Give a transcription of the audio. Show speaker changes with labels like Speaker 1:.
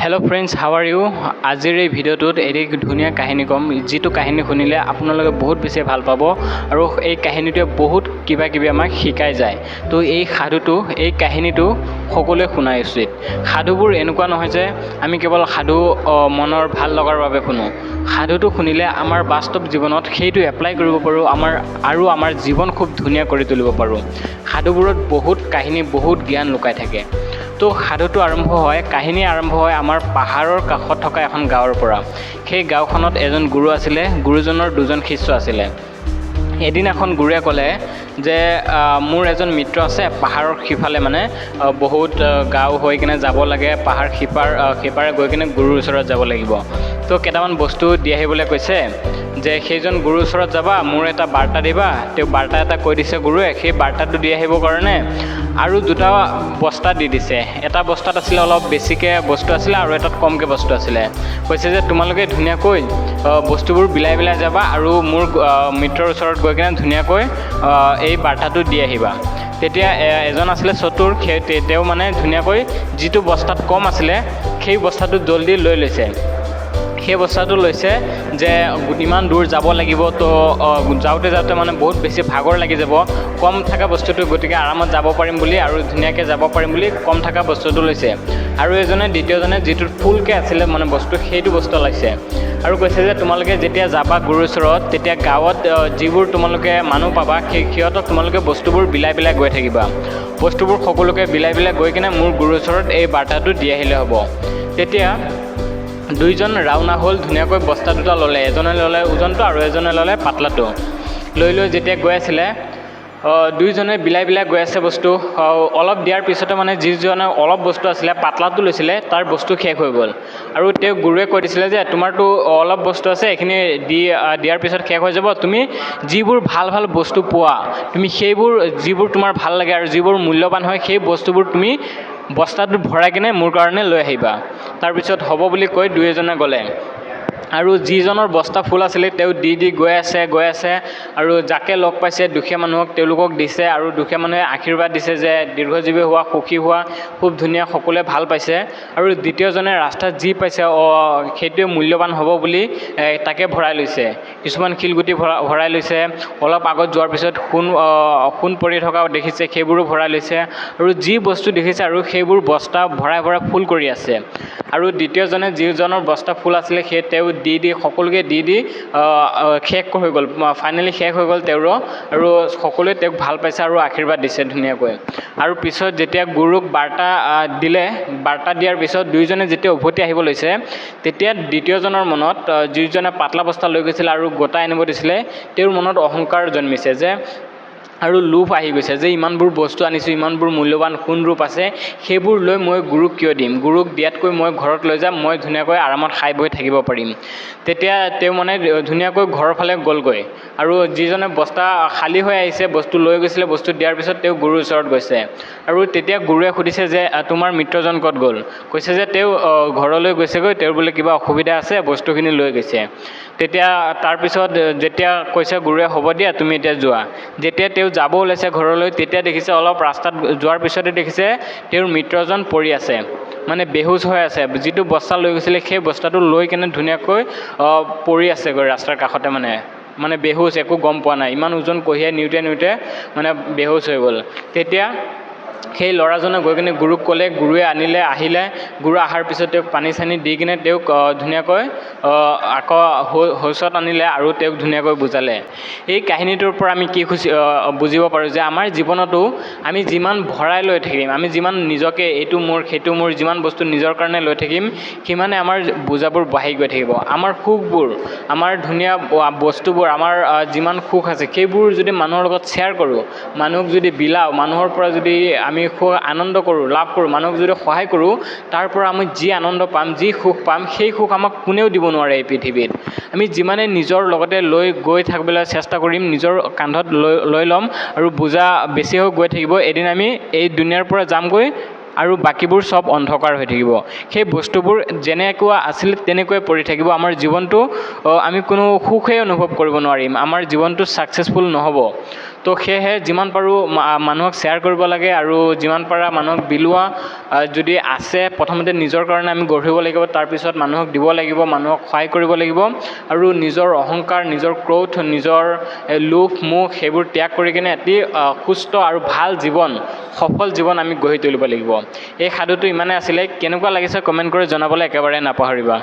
Speaker 1: Hello' friends, how are you? আজিৰ এই ভিডিঅ'টোত এটি ধুনীয়া কাহিনী ক'ম, যিটো কাহিনী শুনিলে আপোনালোকে বহুত বেছি ভাল পাব আৰু এই কাহিনীটোৱে বহুত কিবা কিবি আমাক শিকাই যায়। তো এই কাহিনীটো সকলোৱে শুনা উচিত। সাধুবোৰ এনেকুৱা নহয় যে আমি কেৱল সাধু মনৰ ভাল লগাৰ বাবে শুনো। সাধুটো শুনিলে আমাৰ বাস্তৱ জীৱনত সেইটো এপ্লাই কৰিব পাৰোঁ, আমাৰ জীৱন খুব ধুনীয়া কৰি তুলিব পাৰোঁ। সাধুবোৰত বহুত কাহিনী, বহুত জ্ঞান লুকাই থাকে। তো সাধুটো কাহিনী আৰম্ভ হয় আমাৰ পাহাৰৰ কাষত থকা এখন গাঁৱৰ পৰা। সেই গাঁওখনত এজন গুৰু আছিলে, গুৰুজনৰ দুজন শিষ্য আছিলে। এদিন এখন গুৰুৱে ক'লে যে মোৰ এজন মিত্ৰ আছে পাহাৰৰ সিফালে, বহুত গাঁও হৈ কিনে যাব লাগে, পাহাৰ সিপাৰে গৈ কিনে গুৰুৰ ওচৰত যাব লাগিব। তো কেইটামান বস্তু দি আহিবলৈ কৈছে যে সেইজন গুৰুৰ ওচৰত যাবা, মোৰ এটা বাৰ্তা দিবা। তেওঁ বাৰ্তা এটা কৈ দিছে গুৰুৱে, সেই বাৰ্তাটো দি আহিবৰ কাৰণে আৰু দুটা বস্তা দি দিছে। এটা বস্তাত আছিলে অলপ বেছিকৈ বস্তু আছিলে আৰু এটাত কমকৈ বস্তু আছিলে। কৈছে যে তোমালোকে ধুনীয়াকৈ বস্তুবোৰ বিলাই যাবা আৰু মোৰ মিত্ৰৰ ওচৰত গৈ কিনে ধুনীয়াকৈ এই বাৰ্তাটো দি আহিবা। তেতিয়া এজন আছিলে চতুৰ, তেওঁ ধুনীয়াকৈ যিটো বস্তাত কম আছিলে সেই বস্তাটো জলদি লৈ লৈছে। সেই বস্তাটো লৈছে যে ইমান দূৰ যাব লাগিব, তো যাওঁতে বহুত বেছি ভাগৰ লাগি যাব। কম থকা বস্তুটো গতিকে আৰামত যাব পাৰিম বুলি আৰু ধুনীয়াকৈ যাব পাৰিম বুলি কম থকা বস্তুটো লৈছে। আৰু দ্বিতীয়জনে যিটো ফুলকৈ আছিলে বস্তু, সেইটো বস্তু লৈছে আৰু কৈছে যে তোমালোকে যেতিয়া যাবা গুৰুৰ ওচৰত, তেতিয়া গাঁৱত যিবোৰ তোমালোকে মানুহ পাবা সিহঁতক তোমালোকে বস্তুবোৰ বিলাই গৈ থাকিবা। বস্তুবোৰ সকলোকে বিলাই গৈ কিনে মোৰ গুৰুৰ ওচৰত এই বাৰ্তাটো দি আহিলে হ'ব। তেতিয়া দুইজন ৰাওনা হ'ল, ধুনীয়াকৈ বস্তা দুটা ল'লে। এজনে ল'লে ওজনটো আৰু এজনে ল'লে পাতলাটো। লৈ যেতিয়া গৈ আছিলে, দুইজনে বিলাই গৈ আছে বস্তু। অলপ দিয়াৰ পিছতে যিজনে অলপ বস্তু আছিলে, পাতলাটো লৈছিলে, তাৰ বস্তু শেষ হৈ গ'ল। আৰু তেওঁ গুৰুৱে কৈ দিছিলে যে তোমাৰতো অলপ বস্তু আছে, এইখিনি দিয়াৰ পিছত শেষ হৈ যাব। তুমি যিবোৰ ভাল বস্তু পোৱা, তুমি সেইবোৰ যিবোৰ তোমাৰ ভাল লাগে আৰু যিবোৰ মূল্যৱান হয়, সেই বস্তুবোৰ তুমি বস্তাটোত ভৰাই কিনে মোৰ কাৰণে লৈ আহিবা। তাৰপিছত হ'ব বুলি কৈ দুয়োজনে গ'লে। আৰু যিজনৰ বস্তা ফুল আছিলে তেওঁ দি গৈ আছে আৰু যাকে লগ পাইছে দুখীয়া মানুহক তেওঁলোকক দিছে আৰু দুখীয়া মানুহে আশীৰ্বাদ দিছে যে দীৰ্ঘজীৱী হোৱা, সুখী হোৱা, খুব ধুনীয়া, সকলোৱে ভাল পাইছে। আৰু দ্বিতীয়জনে ৰাস্তাত যি পাইছে সেইটোৱে মূল্যৱান হ'ব বুলি তাকে ভৰাই লৈছে। কিছুমান শিলগুটি ভৰাই লৈছে, অলপ আগত যোৱাৰ পিছত সোণ পৰি থকা দেখিছে, সেইবোৰো ভৰাই লৈছে। আৰু যি বস্তু দেখিছে আৰু সেইবোৰ বস্তা ভৰাই ফুল কৰি আছে। আৰু দ্বিতীয়জনে যিজনৰ বস্তা ফুল আছিলে সেই তেওঁ দি সকলোকে দি শেষ হৈ গ'ল। ফাইনেলি শেষ হৈ গ'ল তেওঁৰো, আৰু সকলোৱে তেওঁক ভাল পাইছে আৰু আশীৰ্বাদ দিছে ধুনীয়াকৈ। আৰু পিছত যেতিয়া গুৰুক বাৰ্তা দিয়াৰ পিছত দুয়োজনে যেতিয়া উভতি আহিব লৈছে, তেতিয়া দ্বিতীয়জনৰ মনত, যিজনে পাতলা বস্তা লৈ গৈছিলে আৰু গোটাই আনিব দিছিলে, তেওঁৰ মনত অহংকাৰ জন্মিছে যে আৰু লোভ আহি গৈছে যে ইমানবোৰ বস্তু আনিছোঁ, ইমানবোৰ মূল্যৱান সোণ ৰূপ আছে, সেইবোৰ লৈ মই গুৰুক কিয় দিম? গুৰুক দিয়াতকৈ মই ঘৰত লৈ যাম, মই ধুনীয়াকৈ আৰামত খাই বৈ থাকিব পাৰিম। তেতিয়া তেওঁ ধুনীয়াকৈ ঘৰৰ ফালে গ'লগৈ। আৰু যিজনে বস্তা খালী হৈ আহিছে, বস্তু লৈ গৈছিলে, বস্তু দিয়াৰ পিছত তেওঁ গুৰুৰ ওচৰত গৈছে। আৰু তেতিয়া গুৰুৱে সুধিছে যে তোমাৰ মিত্ৰজন ক'ত গ'ল? কৈছে যে তেওঁ ঘৰলৈ গৈছেগৈ, তেওঁৰ বোলে কিবা অসুবিধা আছে, বস্তুখিনি লৈ গৈছে। তেতিয়া তাৰপিছত যেতিয়া কৈছে গুৰুৱে হ'ব দিয়া তুমি এতিয়া যোৱা, যেতিয়া তেওঁ যাব ওলাইছে ঘৰলৈ, তেতিয়া দেখিছে অলপ ৰাস্তাত যোৱাৰ পিছতে দেখিছে তেওঁৰ মিত্ৰজন পৰি আছে, বেহুচ হৈ আছে। যিটো বস্তা লৈ গৈছিলে সেই বস্তাটো লৈ কেনে ধুনীয়াকৈ পৰি আছেগৈ ৰাস্তাৰ কাষতে, বেহুচ, একো গম পোৱা নাই। ইমান ওজন কঢ়িয়াই নিওঁতে বেহুচ হৈ গ'ল। তেতিয়া সেই ল'ৰাজনে গৈ কিনে গুৰুক ক'লে, গুৰুৱে আহিলে। গুৰু অহাৰ পিছত তেওঁক পানী চানী দি কিনে তেওঁক ধুনীয়াকৈ আকৌ হোচত আনিলে আৰু তেওঁক ধুনীয়াকৈ বুজালে। এই কাহিনীটোৰ পৰা আমি কি বুজিব পাৰোঁ যে আমাৰ জীৱনতো আমি যিমান ভৰাই লৈ থাকিম, আমি যিমান নিজকে এইটো মোৰ সেইটো মোৰ যিমান বস্তু নিজৰ কাৰণে লৈ থাকিম, সিমানে আমাৰ বোজাবোৰ বাঢ়ি গৈ থাকিব। আমাৰ সুখবোৰ, আমাৰ ধুনীয়া বস্তুবোৰ, আমাৰ যিমান সুখ আছে সেইবোৰ যদি মানুহৰ লগত শ্বেয়াৰ কৰোঁ, মানুহক যদি বিলাওঁ, মানুহৰ পৰা যদি আমি আনন্দ কৰোঁ, লাভ কৰোঁ, মানুহক যদি সহায় কৰোঁ, তাৰ পৰা আমি যি আনন্দ পাম, যি সুখ পাম, সেই সুখ আমাক কোনেও দিব নোৱাৰে এই পৃথিৱীত। আমি যিমানে নিজৰ লগতে লৈ গৈ থাকিবলৈ চেষ্টা কৰিম, নিজৰ কান্ধত লৈ ল'ম আৰু বোজা বেছি হৈ গৈ থাকিব, এদিন আমি এই দুনীয়াৰ পৰা যামগৈ আৰু বাকীবোৰ চব অন্ধকাৰ হৈ থাকিব। সেই বস্তুবোৰ যেনেকুৱা আছিল তেনেকৈ পৰি থাকিব। আমাৰ জীৱনটো আমি কোনো সুখেই অনুভৱ কৰিব নোৱাৰিম, আমাৰ জীৱনটো ছাকচেছফুল নহ'ব। তো সেয়েহে যিমান পাৰোঁ মানুহক শ্বেয়াৰ কৰিব লাগে, আৰু যিমান পাৰা মানুহক বিলোৱা যদি আছে প্ৰথমতে নিজৰ কাৰণে আমি গঢ়িব লাগিব, তাৰপিছত মানুহক দিব লাগিব, মানুহক সহায় কৰিব লাগিব, আৰু নিজৰ অহংকাৰ, নিজৰ ক্ৰোধ, নিজৰ লোভ মোহ সেইবোৰ ত্যাগ কৰি কিনে এটি সুস্থ আৰু ভাল জীৱন, সফল জীৱন আমি গঢ়ি তুলিব লাগিব। এই সাধুটো ইমানে আছিলে, কেনেকুৱা লাগিছে কমেণ্ট কৰি জনাবলৈ একেবাৰে নাপাহৰিবা।